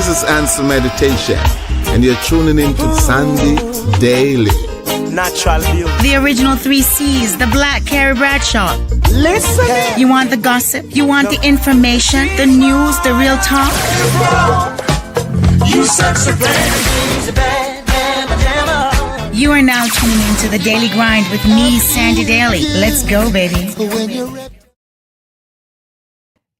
This is Answer Meditation, and you're tuning in to Sandy Daily. Natural beauty. The original 3 C's, the Black Carrie Bradshaw. Listen. You want the gossip? You want the information? The news? The real talk? You sexy bad. You are now tuning into the Daily Grind with me, Sandy Daly. Let's go, baby.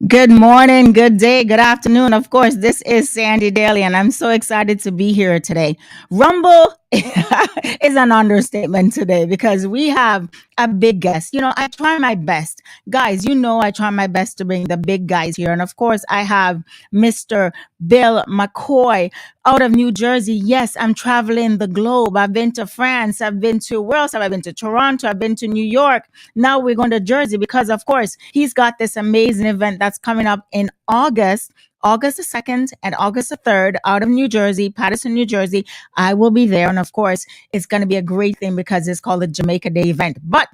Good morning, good day, good afternoon. Of course, this is Sandy Daly, and I'm so excited to be here today. Rumble is an understatement today because we have a big guest. You know, I try my best. Guys, you know I try my best to bring the big guys here. And of course, I have Mr. Bill McKoy out of New Jersey. Yes, I'm traveling the globe. I've been to France. I've been to, where else have I been to? Toronto. I've been to New York. Now we're going to Jersey because, of course, he's got this amazing event that's coming up in August the 2nd and August the 3rd out of New Jersey, Paterson, New Jersey. I will be there. And of course, it's going to be a great thing because it's called the Jamaica Day event. But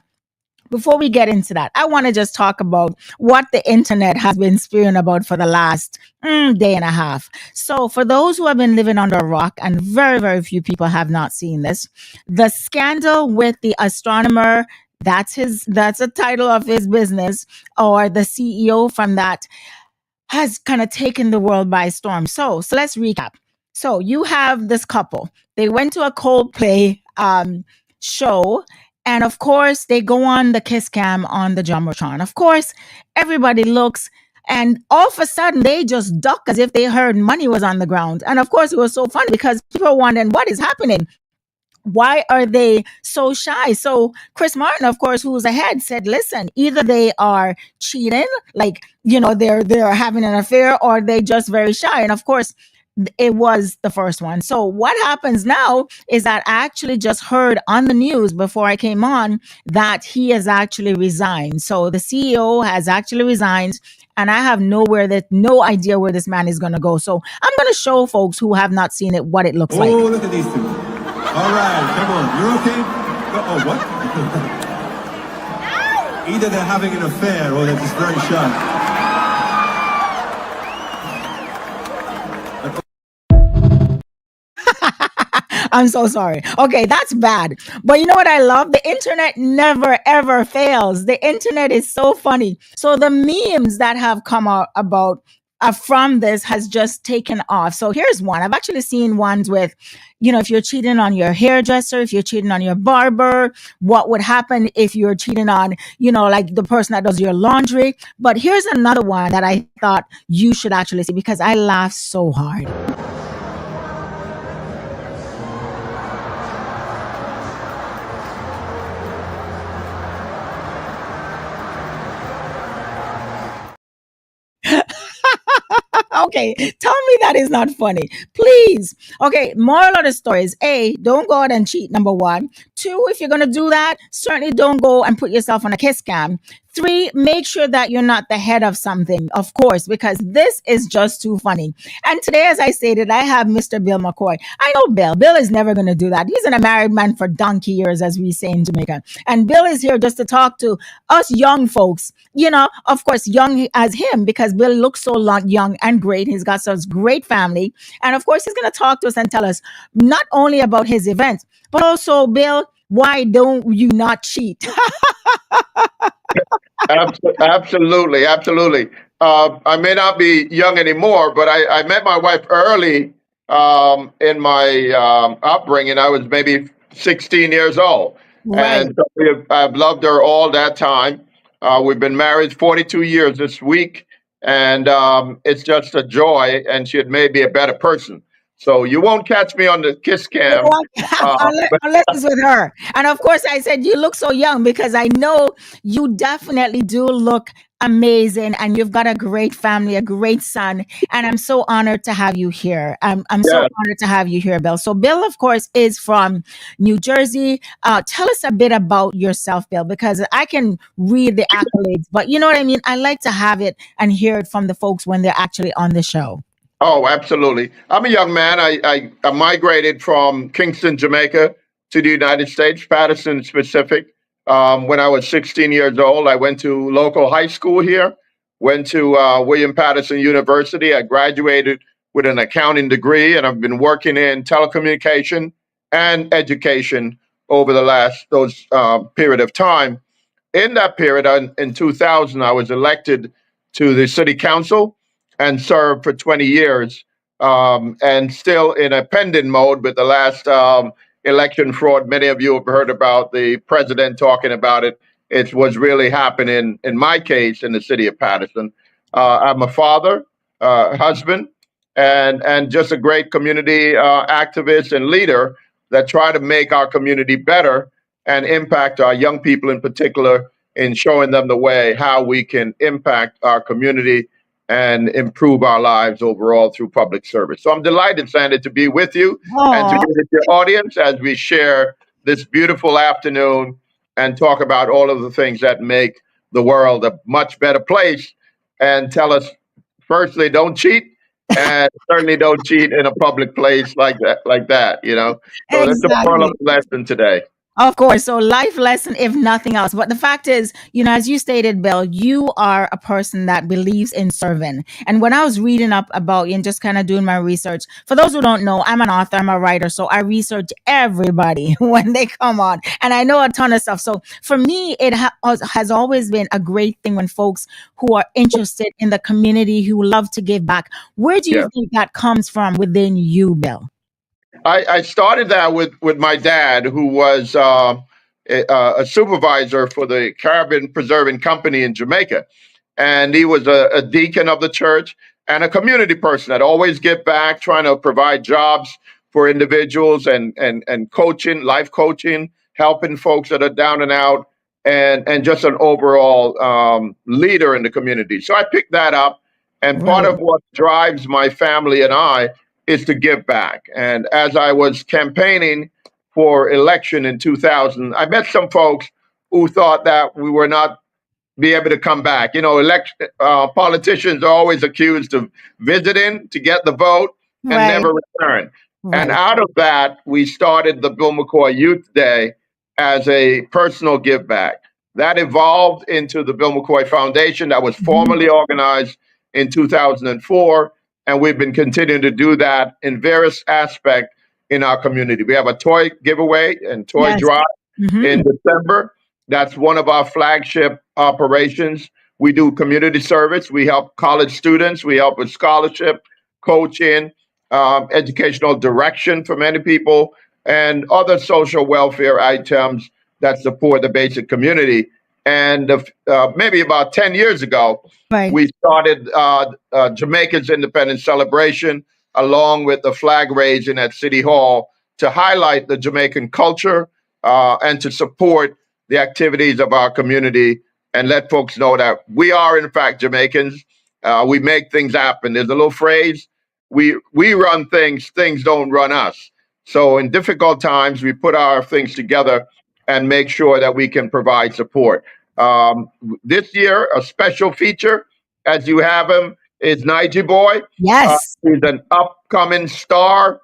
before we get into that, I want to just talk about what the internet has been spewing about for the last day and a half. So for those who have been living under a rock, and very, very few people have not seen this, the scandal with the astronomer, that's the title of his business, or the CEO from that, has kind of taken the world by storm. So let's recap. So you have this couple. They went to a Coldplay show, and of course, they go on the kiss cam on the Jumbotron. Of course, everybody looks, and all of a sudden, they just duck as if they heard money was on the ground. And of course, it was so funny because people were wondering, what is happening? Why are they so shy? So Chris Martin, of course, who's ahead, said, listen, either they are cheating, like, you know, they're having an affair, or they just very shy. And of course, it was the first one. So what happens now is that I actually just heard on the news before I came on that he has actually resigned. So the CEO has actually resigned, and I have no idea where this man is going to go. So I'm going to show folks who have not seen it what it looks like. Oh, look at these two. All right, come on. You're okay? Oh, what? Either they're having an affair or they're just very shy. I'm so sorry. Okay, that's bad. But you know what I love? The internet never, ever fails. The internet is so funny. So the memes that have come out about from this has just taken off. So here's one. I've actually seen ones with, you know, if you're cheating on your hairdresser, if you're cheating on your barber, what would happen if you're cheating on, you know, like the person that does your laundry. But here's another one that I thought you should actually see because I laughed so hard. Okay, tell me that is not funny, please. Okay, moral of the story is A, don't go out and cheat, number one. 2, if you're going to do that, certainly don't go and put yourself on a kiss cam. 3, make sure that you're not the head of something, of course, because this is just too funny. And today, as I stated, I have Mr. Bill McKoy. I know Bill. Bill is never going to do that. He's been a married man for donkey years, as we say in Jamaica. And Bill is here just to talk to us young folks, you know, of course, young as him, because Bill looks so young and great. He's got such great family. And of course, he's going to talk to us and tell us not only about his events, but also, Bill, why don't you not cheat? Absolutely. I may not be young anymore, but I met my wife early in my upbringing. I was maybe 16 years old. Right. And so I've loved her all that time. We've been married 42 years this week, and it's just a joy, and she had made me a better person. So you won't catch me on the kiss cam. Unless it's with her. And of course, I said, you look so young because I know you definitely do look amazing, and you've got a great family, a great son. And I'm so honored to have you here. I'm so honored to have you here, Bill. So Bill, of course, is from New Jersey. Tell us a bit about yourself, Bill, because I can read the accolades, but you know what I mean? I like to have it and hear it from the folks when they're actually on the show. Oh, absolutely. I'm a young man. I migrated from Kingston, Jamaica to the United States, Paterson specific. When I was 16 years old, I went to local high school here, went to William Patterson University. I graduated with an accounting degree, and I've been working in telecommunication and education over the last those period of time. In that period, in 2000, I was elected to the city council and served for 20 years, and still in a pending mode with the last election fraud. Many of you have heard about the president talking about it. It was really happening in my case in the city of Paterson. I'm a father, husband, and just a great community activist and leader that try to make our community better and impact our young people in particular in showing them the way how we can impact our community and improve our lives overall through public service. So I'm delighted, Sandy, to be with you and to Oh, be with your audience as we share this beautiful afternoon and talk about all of the things that make the world a much better place and tell us, firstly, don't cheat, and certainly don't cheat in a public place like that. So that's the moral of exactly. the lesson today. Of course. So life lesson, if nothing else. But the fact is, as you stated, Bill, you are a person that believes in serving. And when I was reading up about you and just kind of doing my research, for those who don't know, I'm an author, I'm a writer. So I research everybody when they come on. And I know a ton of stuff. So for me, it has always been a great thing when folks who are interested in the community, who love to give back. Where do you Yeah. think that comes from within you, Bill? I started that with my dad, who was a supervisor for the Caribbean Preserving Company in Jamaica. And he was a deacon of the church and a community person that always give back, trying to provide jobs for individuals and coaching, life coaching, helping folks that are down and out, and just an overall leader in the community. So I picked that up. And part Right. of what drives my family and I is to give back. And as I was campaigning for election in 2000, I met some folks who thought that we were not be able to come back. Politicians are always accused of visiting to get the vote and Right. never return. And Right. out of that, we started the Bill McKoy Youth Day as a personal give back. That evolved into the Bill McKoy Foundation that was Mhm. formally organized in 2004. And we've been continuing to do that in various aspects in our community. We have a toy giveaway and toy Yes. drive in Mhm. December. That's one of our flagship operations. We do community service. We help college students. We help with scholarship, coaching, educational direction for many people, and other social welfare items that support the basic community. And maybe about 10 years ago, Right. we started Jamaica's Independence Celebration along with the flag raising at City Hall to highlight the Jamaican culture and to support the activities of our community and let folks know that we are, in fact, Jamaicans. We make things happen. There's a little phrase: we run things, things don't run us. So in difficult times, we put our things together and make sure that we can provide support. This year, a special feature, as you have him, is Nige Boy. Yes. He's an upcoming star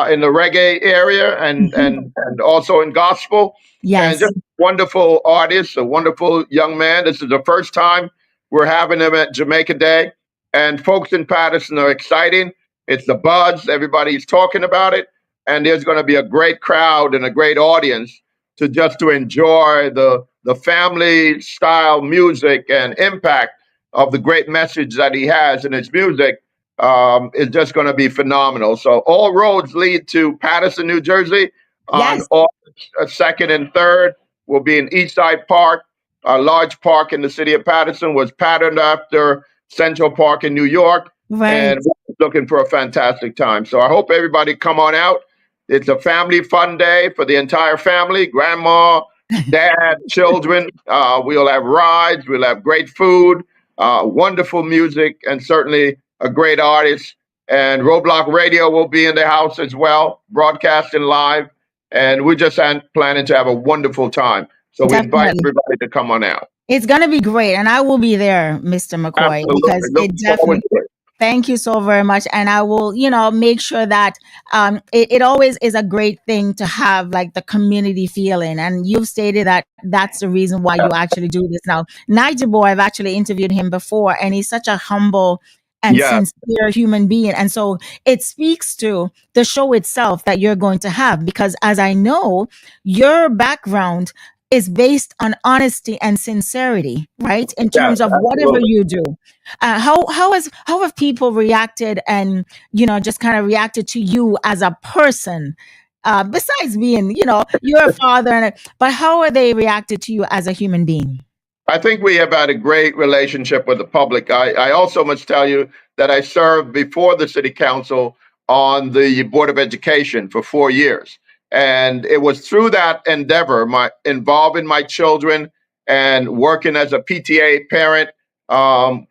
in the reggae area Mhm. and also in gospel, and Yes. just wonderful artist, a wonderful young man. This is the first time we're having him at Jamaica Day, and folks in Patterson are exciting. It's the buzz. Everybody's talking about it, and there's going to be a great crowd and a great audience to enjoy the family style music and impact of the great message that he has in his music is just going to be phenomenal. So all roads lead to Paterson, New Jersey on Yes. August 2nd and 3rd. We'll be in Eastside Park. A large park in the city of Paterson was patterned after Central Park in New York, Right. and we're looking for a fantastic time. So I hope everybody come on out. It's a family fun day for the entire family, grandma, dad, children. We'll have rides, we'll have great food, wonderful music, and certainly a great artist. And Roadblock Radio will be in the house as well, broadcasting live. And we're just planning to have a wonderful time. So we invite Definitely. everybody to come on out. It's gonna be great, and I will be there, Mr. McCoy, Absolutely. because it Looking forward definitely. to it. Thank you so very much, and I will, make sure that it always is a great thing to have like the community feeling. And you've stated that that's the reason why you actually do this now. Nigel Boy, I've actually interviewed him before, and he's such a humble and Yeah, sincere human being. And so it speaks to the show itself that you're going to have, because as I know, your background is based on honesty and sincerity, right? In yes, terms of whatever absolutely. you do. How have people reacted, and just kind of reacted to you as a person? Besides being, you're a father, but how are they reacted to you as a human being? I think we have had a great relationship with the public. I also must tell you that I served before the city council on the Board of Education for 4 years. And it was through that endeavor, my involving my children and working as a PTA parent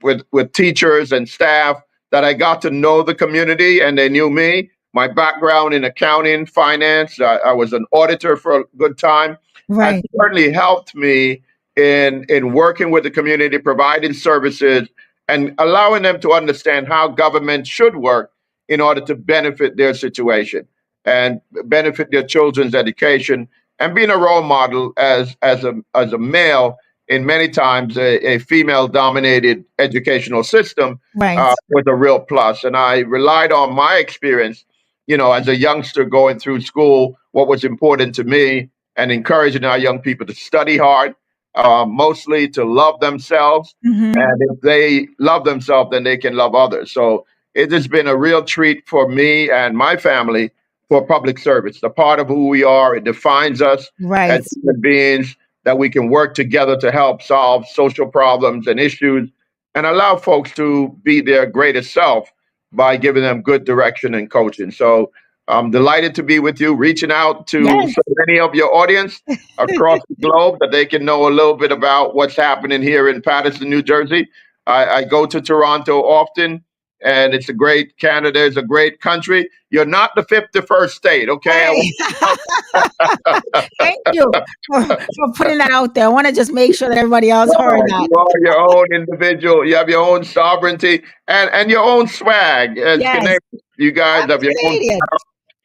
with teachers and staff, that I got to know the community and they knew me. My background in accounting, finance, I was an auditor for a good time, has Right, certainly helped me in working with the community, providing services, and allowing them to understand how government should work in order to benefit their situation and benefit their children's education, and being a role model as a male in many times a female dominated educational system right, was a real plus. And I relied on my experience, as a youngster going through school, what was important to me, and encouraging our young people to study hard, mostly to love themselves. hmm, And if they love themselves, then they can love others. So it has been a real treat for me and my family for public service. The part of who we are, it defines us as right. human beings, that we can work together to help solve social problems and issues and allow folks to be their greatest self by giving them good direction and coaching. So I'm delighted to be with you, reaching out to Yes. so many of your audience across the globe that they can know a little bit about what's happening here in Paterson, New Jersey. I go to Toronto often, and it's a great Canada is a great country. You're not the 51st state, okay? I Hey, want thank you for putting that out there. I want to just make sure that everybody else heard that. you are your own individual. You have your own sovereignty and your own swag as Yes, Canadians. You guys I'm have your own, Canadian.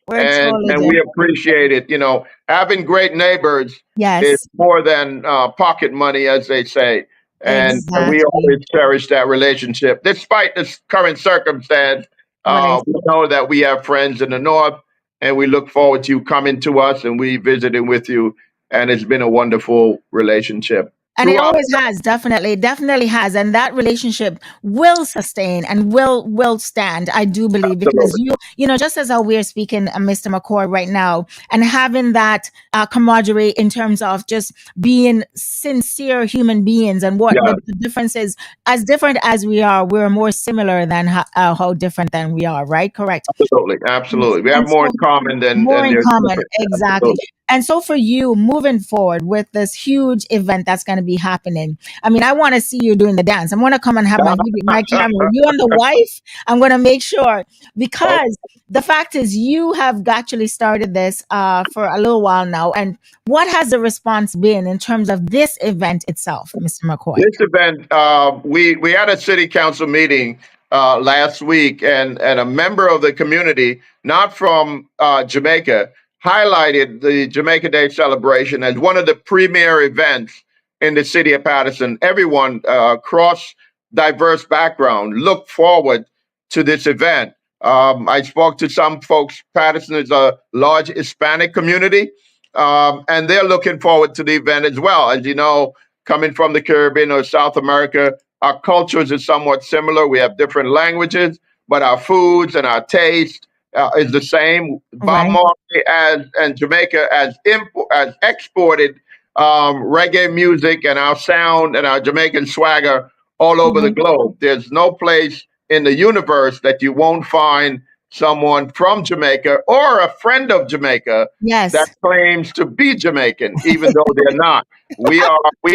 We're totally and we different. appreciate it. Having great neighbors is Yes, more than pocket money, as they say. And we exactly. always cherish that relationship, despite this current circumstance. Right. We know that we have friends in the north, and we look forward to you coming to us and we visiting with you. And it's been a wonderful relationship And it throughout. always has, definitely has, and that relationship will sustain and will stand. I do believe, because Absolutely. just as how we're speaking, Mr. McCoy, right now, and having that camaraderie in terms of just being sincere human beings, and what Yeah, the difference is. As different as we are, we're more similar than how different than we are. Right? Correct. absolutely. Absolutely. We have And more so in common more than in there's common, different. exactly. Absolutely. And so for you, moving forward with this huge event that's going to be happening, I mean, I want to see you doing the dance. I'm going to come and have my camera. You and the wife, I'm going to make sure, Oh, because the fact is, you have actually started this for a little while now. And what has the response been in terms of this event itself, Mr. McCoy? this event, we had a city council meeting last week, and a member of the community, not from Jamaica, highlighted the Jamaica Day celebration as one of the premier events in the city of Patterson. Everyone across diverse background look forward to this event. I spoke to some folks. Patterson is a large Hispanic community, and they're looking forward to the event as well. As you know, coming from the Caribbean or South America, our cultures are somewhat similar. We have different languages, but our foods and our taste is the same. Bob Right. Marley and Jamaica as exported reggae music and our sound and our Jamaican swagger all over the Mhm. globe. There's no place in the universe that you won't find someone from Jamaica or a friend of Jamaica that Yes. claims to be Jamaican, even though they're not. We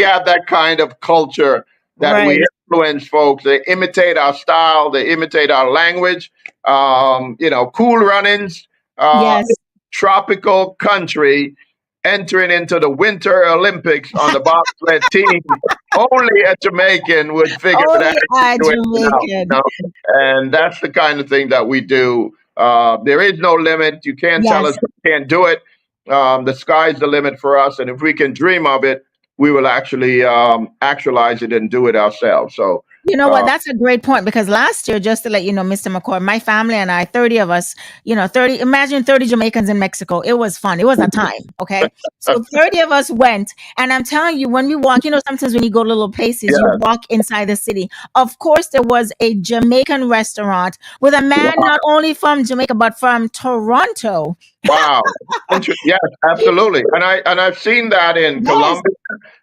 have that kind of culture that we Right. influence folks. They imitate our style, they imitate our language. Cool runnings, uh, Yes. tropical country entering into the Winter Olympics on the bobsled team. Only a Jamaican would figure that Only a situation out. Jamaican. And that's the kind of thing that we do. There is no limit. You can't tell us Yes. we can't do it. The sky's the limit for us, and if we can dream of it, we will actually actualize it and do it ourselves. So You know what? That's a great point because last year, just to let you know, Mr. McCoy, my family and I, 30 of us, 30, imagine 30 Jamaicans in Mexico. It was fun. It was a time. Okay. So 30 of us went. And I'm telling you, when we walk, sometimes when you go to little places, you Yeah. walk inside the city. Of course, there was a Jamaican restaurant with a man Wow. not only from Jamaica, but from Toronto. Wow. Yes, absolutely. And I've seen that in Yes. Colombia.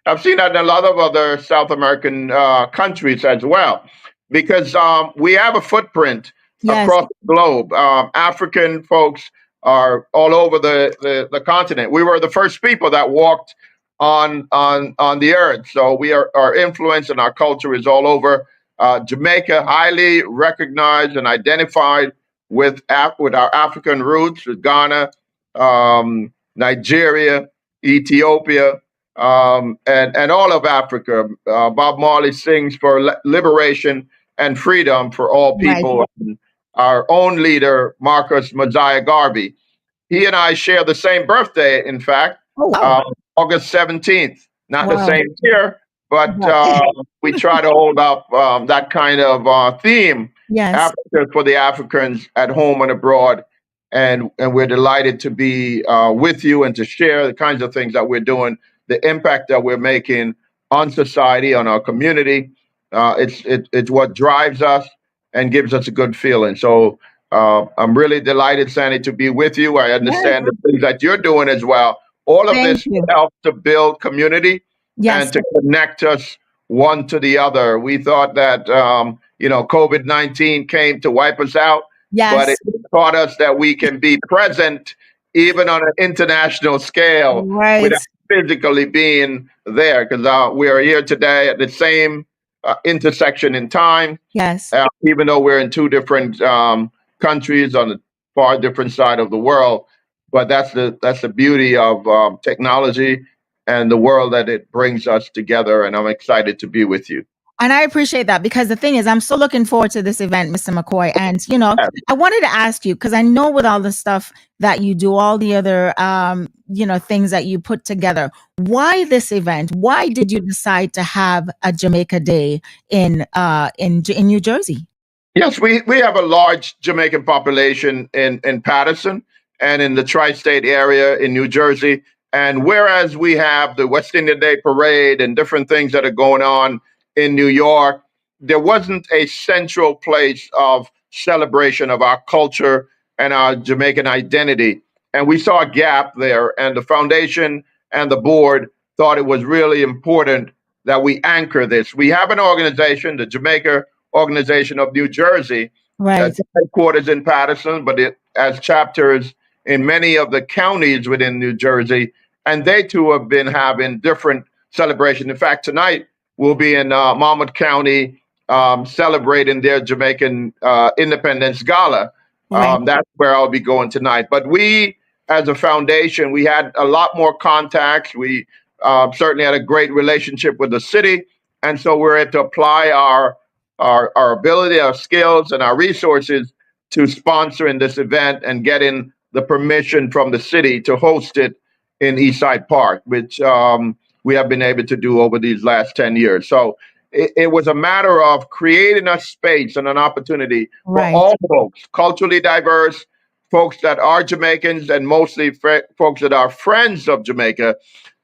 I've seen that in a lot of other South American countries as well, because we have a footprint Yes. across the globe. African folks are all over the continent. We were the first people that walked on the earth, so our influence and our culture is all over. Jamaica, highly recognized and identified with our African roots, with Ghana, Nigeria, Ethiopia, and all of Africa. Bob Marley sings for liberation and freedom for all Right. people. And our own leader, Marcus Mosiah Garvey, he and I share the same birthday, in fact, Oh, wow. August 17th. Not the Wow. same year, but Right. we try to hold up that kind of theme, Yes. Africa for the Africans at home and abroad. And we're delighted to be with you and to share the kinds of things that we're doing, the impact that we're making on society, on our community. It's what drives us and gives us a good feeling. So I'm really delighted, Sandy, to be with you. I Yes. understand the things that you're doing as well. All of Thank this you. helps to build community Yes. and to connect us one to the other. We thought that COVID-19 came to wipe us out, but Yes. it taught us that we can be present even on an international scale Right. without physically being there, because we are here today at the same intersection in time, Yes. even though we're in two different countries on a far different side of the world. But that's the beauty of technology and the world that it brings us together. And I'm excited to be with you. And I appreciate that because the thing is, I'm so looking forward to this event, Mr. McCoy. And, I wanted to ask you, because I know with all the stuff that you do, all the other, things that you put together, why this event? Why did you decide to have a Jamaica Day in New Jersey? Yes, we have a large Jamaican population in Paterson and in the tri-state area in New Jersey. And whereas we have the West India Day Parade and different things that are going on in New York, there wasn't a central place of celebration of our culture and our Jamaican identity. And we saw a gap there, and the foundation and the board thought it was really important that we anchor this. We have an organization, the Jamaica Organization of New Jersey, Right. headquarters in Paterson, but it has chapters in many of the counties within New Jersey, and they too have been having different celebrations. In fact, tonight we'll be in Monmouth County celebrating their Jamaican Independence Gala. Right. That's where I'll be going tonight. But we, as a foundation, we had a lot more contacts. We certainly had a great relationship with the city, and so we're able to apply our ability, our skills, and our resources to sponsoring this event and getting the permission from the city to host it in Eastside Park, which we have been able to do over these last 10 years. So it was a matter of creating a space and an opportunity for Right. all folks, culturally diverse, folks that are Jamaicans, and mostly folks that are friends of Jamaica,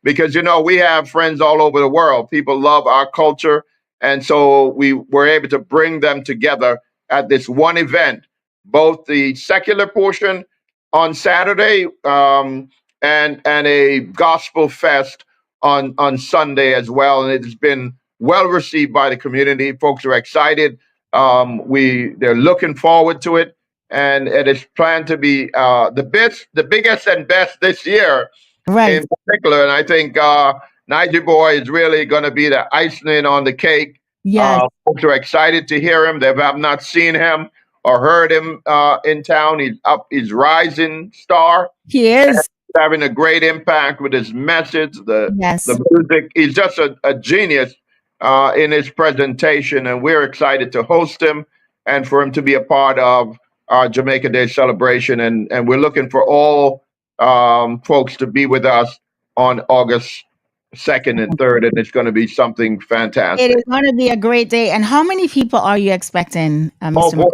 because we have friends all over the world. People love our culture, and so we were able to bring them together at this one event, both the secular portion on Saturday, and a gospel fest on Sunday as well. And it has been well received by the community. Folks are excited. They're looking forward to it, and it is planned to be the biggest and best this year Right. in particular. And I think Niger Boy is really going to be the icing on the cake. Yes. Folks are excited to hear him. They have not seen him or heard him in town. He's rising star, He is. having a great impact with his message, Yes. the music. He's just a genius in his presentation, and we're excited to host him and for him to be a part of our Jamaica Day celebration. And we're looking for all folks to be with us on August 2nd and 3rd, and it's going to be something It fantastic. is going to be a great day. And how many people are you expecting, Oh Mr. boy,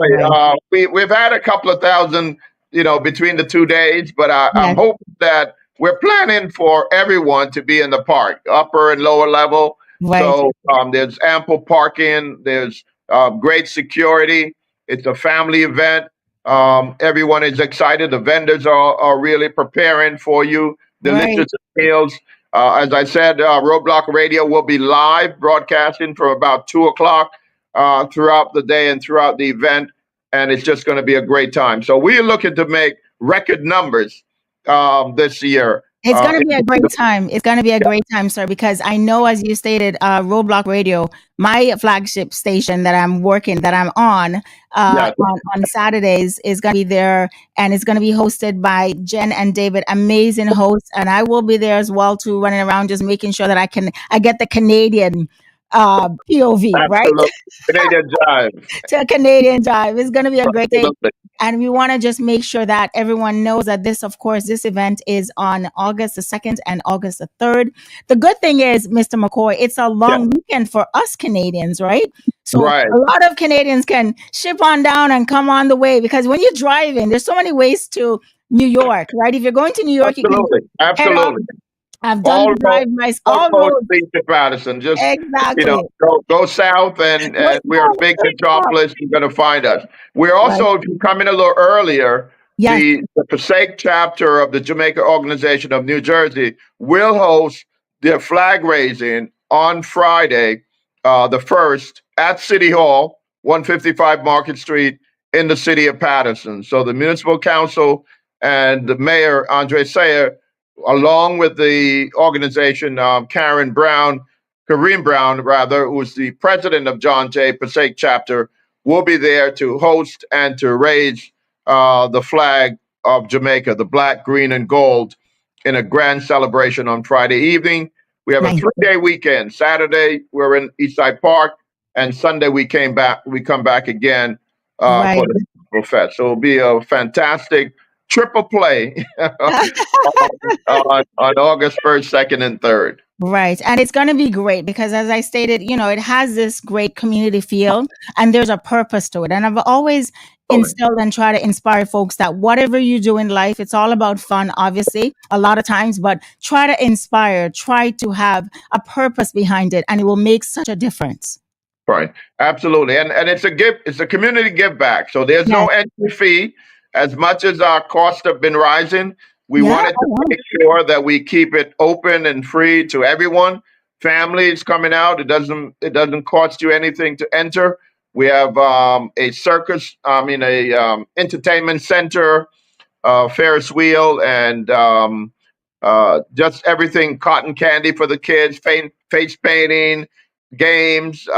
McCoy? we've had a couple of thousand, between the 2 days, but I'm Yes, hoping that we're planning for everyone to be in the park, upper and lower level. right, So there's ample parking. There's great security. It's a family event. Everyone is excited. The vendors are really preparing for you. right. Delicious meals. As I said, Roadblock Radio will be live broadcasting from about 2 o'clock throughout the day and throughout the event, and it's just going to be a great time. So we're looking to make record numbers this year. It's going to be a great time. It's going to be a great time, sir, because I know, as you stated, Roadblock Radio, my flagship station that I'm on, Yeah, on Saturdays, is going to be there, and it's going to be hosted by Jen and David, amazing hosts, and I will be there as well too, running around just making sure that I get the Canadian POV, right? absolutely. Canadian Jive. To a Canadian Drive. It's going to be a great day. Absolutely. And we want to just make sure that everyone knows that this event is on August the 2nd and August the 3rd. The good thing is, Mr. McCoy, it's a Yeah, long weekend for us Canadians, right? So right. a lot of Canadians can ship on down and come on the way, because when you're driving, there's so many ways to New York, right? If you're going to New York, you can Absolutely. head up. Absolutely. I've done All the roads, drive myself, all all roads roads. lead to Paterson. Just Exactly. go south, Go and we're south, big go south. metropolis. You're going to find us. We're Right. also, if you come in a little earlier, Yes. the Passaic chapter of the Jamaica Organization of New Jersey will host their flag raising on Friday, the 1st, at City Hall, 155 Market Street, in the city of Paterson. So the municipal council and the mayor, Andre Sayer, along with the organization, Kareem Brown, rather, who's the president of John Jay Passaic chapter, will be there to host and to raise the flag of Jamaica, the black, green, and gold, in a grand celebration on Friday evening. We have a Nice. 3 day weekend. Saturday, we're in Eastside Park, and Sunday, we come back again Right. for the Festival Fest. So it'll be a fantastic triple play on August 1st, 2nd, and 3rd. Right. And it's going to be great because, as I stated, it has this great community feel, and there's a purpose to it. And I've always instilled and try to inspire folks that whatever you do in life, it's all about fun, obviously, a lot of times, but try to inspire, try to have a purpose behind it, and it will make such a difference. Right. Absolutely. And it's a community give back. So there's Yes. no entry fee. As much as our costs have been rising, we Yeah. wanted to make sure that we keep it open and free to everyone. Families coming out, it doesn't cost you anything to enter. We have a circus, a entertainment center, Ferris wheel, and just everything, cotton candy for the kids, face painting, games,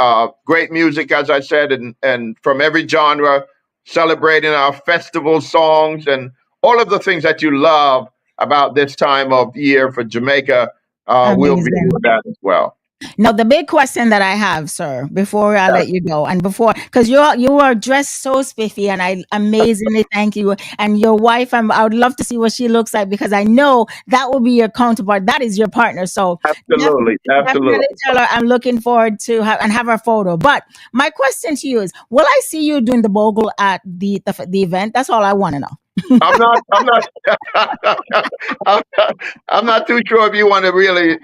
great music, as I said, and from every genre, celebrating our festival songs and all of the things that you love about this time of year for Jamaica. We'll be Amazing. doing that as well. Now, the big question that I have, sir, before I let you go, and because you are dressed so spiffy, and I amazingly thank you. And your wife, I would love to see what she looks like, because I know that will be your counterpart. That is your partner. So Absolutely, absolutely. definitely tell her I'm looking forward to have her photo. But my question to you is, will I see you doing the bogle at the event? That's all I want to know. I'm not, I'm not too sure if you want to really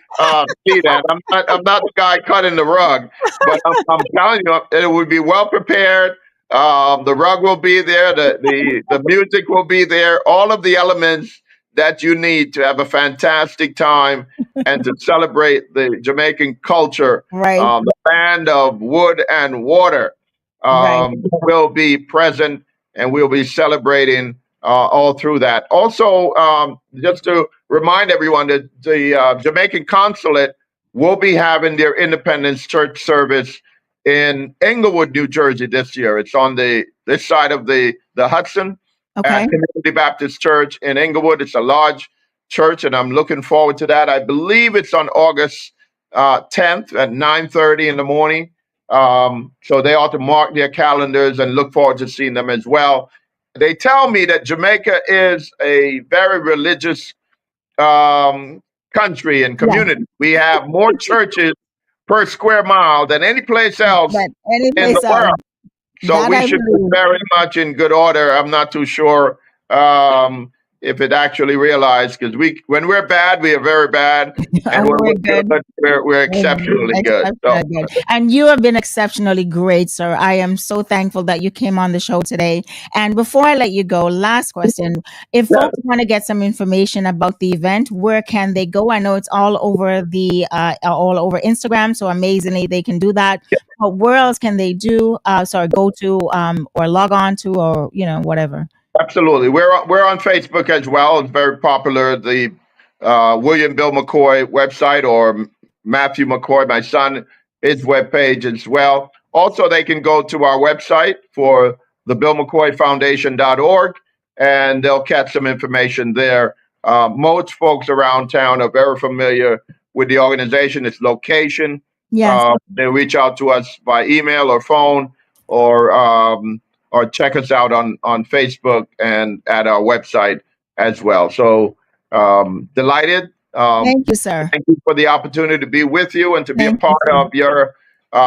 see that. I'm not the guy cutting the rug, but I'm telling you, it would be well prepared. The rug will be there. The music will be there. All of the elements that you need to have a fantastic time and to celebrate the Jamaican culture. Right. The band of Wood and Water Right. will be present, and we'll be celebrating all through that. Also, just to remind everyone that the Jamaican consulate will be having their Independence Church service in Englewood, New Jersey this year. It's on this side of the Hudson Okay. at Community Baptist Church in Englewood. It's a large church, and I'm looking forward to that. I believe it's on August 10th at 9:30 in the morning. So they ought to mark their calendars and look forward to seeing them as well. They tell me that Jamaica is a very religious country and Yeah. community. We have more churches per square mile than any place else But any in the place else, world. So that we I should be believe. very much in good order. I'm not too sure if it actually realized, because when we're bad, we are very bad, and when We're we're good. good, we're exceptionally good. So Exceptionally good. And you have been exceptionally great, sir. I am so thankful that you came on the show today. And before I let you go, last question. If yeah, folks want to get some information about the event, where can they go? I know it's all over all over Instagram, so amazingly they can do that. But where else can they go to or log on to, or whatever? absolutely. We're on Facebook as well. It's very popular. The William Bill McKoy website, or Matthew McKoy, my son, his webpage as well. Also, they can go to our website for the BillMcKoyFoundation.org, and they'll catch some information there. Most folks around town are very familiar with the organization, its location. Yes. They reach out to us by email or phone, or check us out on Facebook and at our website as well. So delighted. Thank you, sir. Thank you for the opportunity to be with you and to be a Thank you, part sir. of your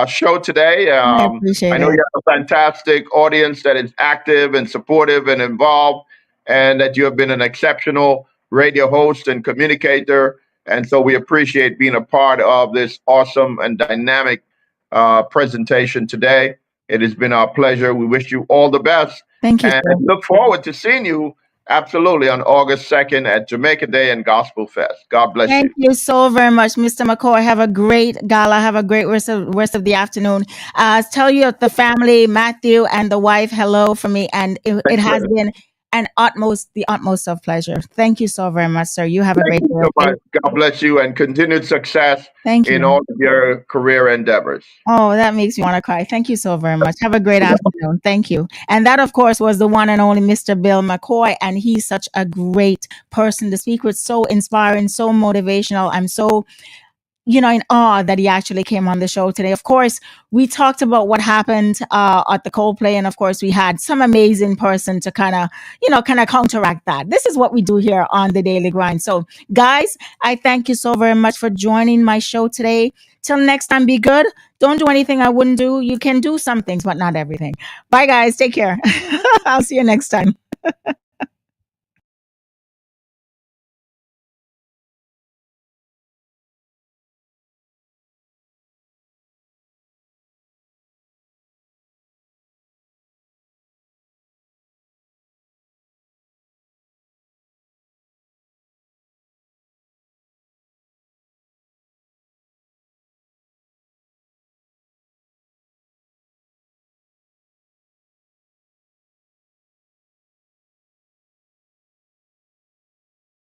show today. I I appreciate know it. you have a fantastic audience that is active and supportive and involved, and that you have been an exceptional radio host and communicator. And so we appreciate being a part of this awesome and dynamic presentation today. It has been our pleasure. We wish you all the best Thank you, and sir. look forward to seeing you absolutely on August 2nd at Jamaica Day and Gospel Fest. God bless Thank you. you so very much, Mr. McCoy. Have a great gala. Have a great rest of the afternoon. Tell the family, Matthew and the wife, hello from me. And it Thank has you. been the utmost of pleasure. Thank you so very much, sir. You have a Thank great you day. so Okay? much. God bless you and continued success Thank in you. all of your career endeavors. Oh, that makes me want to cry. Thank you so very much. Have a great afternoon. Thank you. And that, of course, was the one and only Mr. Bill McCoy. And he's such a great person to speak with. So inspiring, so motivational. I'm so in awe that he actually came on the show today. Of course, we talked about what happened at the Coldplay, and of course, we had some amazing person to kind of counteract that. This is what we do here on the Daily Grind. So, guys, I thank you so very much for joining my show today. Till next time, be good. Don't do anything I wouldn't do. You can do some things, but not everything. Bye, guys. Take care. I'll see you next time.